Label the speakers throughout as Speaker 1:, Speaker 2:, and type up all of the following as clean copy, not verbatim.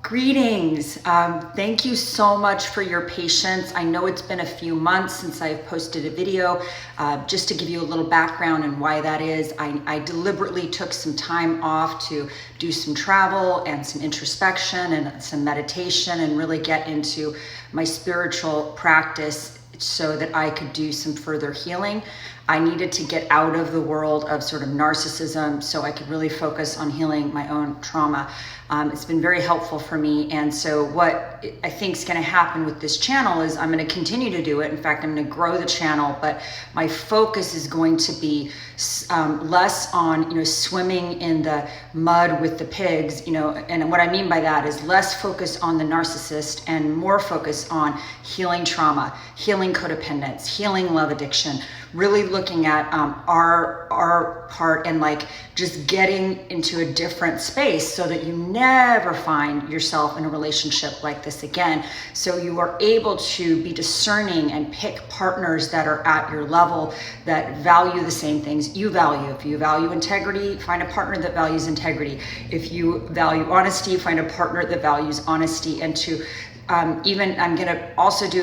Speaker 1: Greetings. Thank you so much for your patience. I know it's been a few months since I've posted a video. Just to give you a little background and why that is, I deliberately took some time off to do some travel and some introspection and some meditation and really get into my spiritual practice so that I could do some further healing. I needed to get out of the world of sort of narcissism so I could really focus on healing my own trauma. It's been very helpful for me. And so what I think is going to happen with this channel is I'm going to continue to do it. In fact, I'm going to grow the channel, but my focus is going to be less on, swimming in the mud with the pigs, and what I mean by that is less focus on the narcissist and more focus on healing trauma, healing codependence, healing love addiction, really looking at our part and just getting into a different space so that you never find yourself in a relationship like this again. So you are able to be discerning and pick partners that are at your level, that value the same things you value. If you value integrity, find a partner that values integrity. If you value honesty, find a partner that values honesty. And to I'm going to also do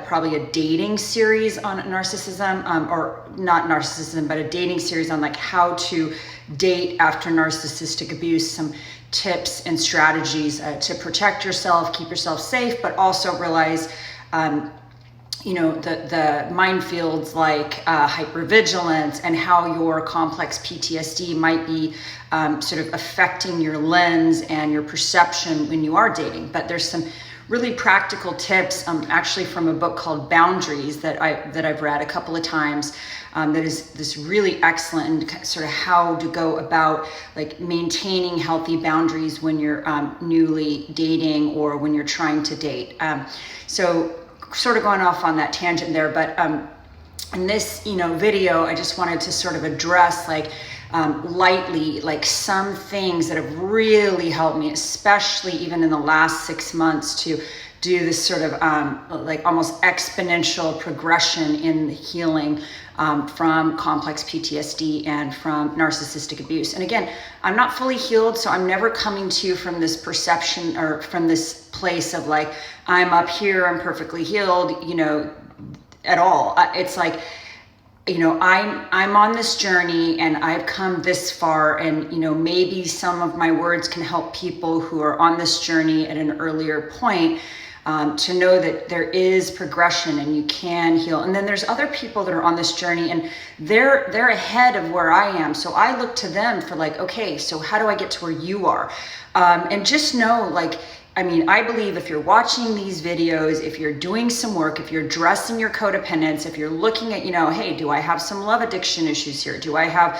Speaker 1: probably a dating series on narcissism, or not narcissism, but a dating series on how to date after narcissistic abuse, some tips and strategies to protect yourself, keep yourself safe, but also realize, the minefields like hypervigilance and how your complex PTSD might be sort of affecting your lens and your perception when you are dating. But there's some really practical tips, actually from a book called Boundaries that I've read a couple of times. That is this really excellent and sort of how to go about maintaining healthy boundaries when you're newly dating or when you're trying to date. So sort of going off on that tangent there, but in this video, I just wanted to sort of address lightly some things that have really helped me, especially even in the last 6 months, to do this sort of almost exponential progression in the healing from complex PTSD and from narcissistic abuse. And again, I'm not fully healed, so I'm never coming to you from this perception or from this place of I'm up here, I'm perfectly healed, at all. It's I'm on this journey and I've come this far, and maybe some of my words can help people who are on this journey at an earlier point to know that there is progression and you can heal. And then there's other people that are on this journey and they're ahead of where I am. So I look to them for okay, so how do I get to where you are? And just know I believe if you're watching these videos, if you're doing some work, if you're addressing your codependence, if you're looking at, hey, do I have some love addiction issues here? Do I have,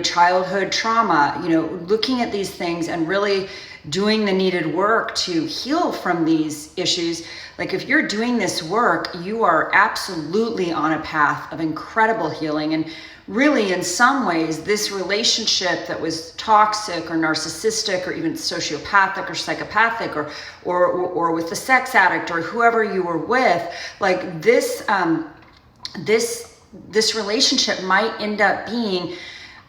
Speaker 1: childhood trauma? Looking at these things and really doing the needed work to heal from these issues. If you're doing this work, you are absolutely on a path of incredible healing. And really, in some ways, this relationship that was toxic or narcissistic or even sociopathic or psychopathic or with the sex addict or whoever you were with, this relationship might end up being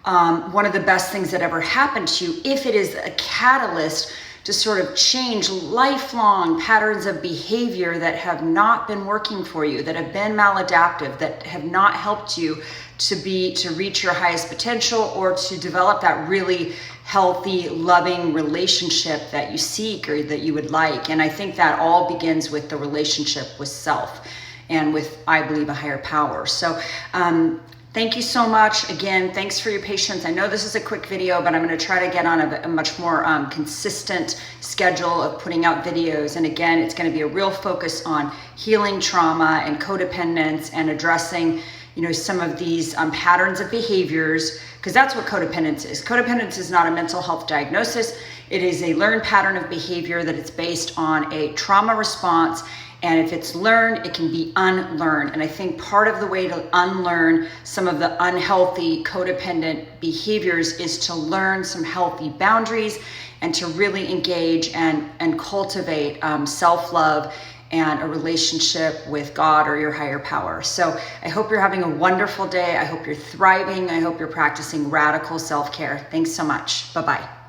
Speaker 1: one of the best things that ever happened to you if it is a catalyst to sort of change lifelong patterns of behavior that have not been working for you, that have been maladaptive, that have not helped you to reach your highest potential or to develop that really healthy, loving relationship that you seek or that you would like. And I think that all begins with the relationship with self and with, I believe, a higher power. So, thank you so much. Again, thanks for your patience. I know this is a quick video, but I'm going to try to get on a much more consistent schedule of putting out videos. And again, it's going to be a real focus on healing trauma and codependence and addressing, some of these patterns of behaviors, because that's what codependence is. Codependence is not a mental health diagnosis. It is a learned pattern of behavior that is based on a trauma response. And if it's learned, it can be unlearned. And I think part of the way to unlearn some of the unhealthy codependent behaviors is to learn some healthy boundaries and to really engage and cultivate self-love and a relationship with God or your higher power. So I hope you're having a wonderful day. I hope you're thriving. I hope you're practicing radical self-care. Thanks so much. Bye-bye.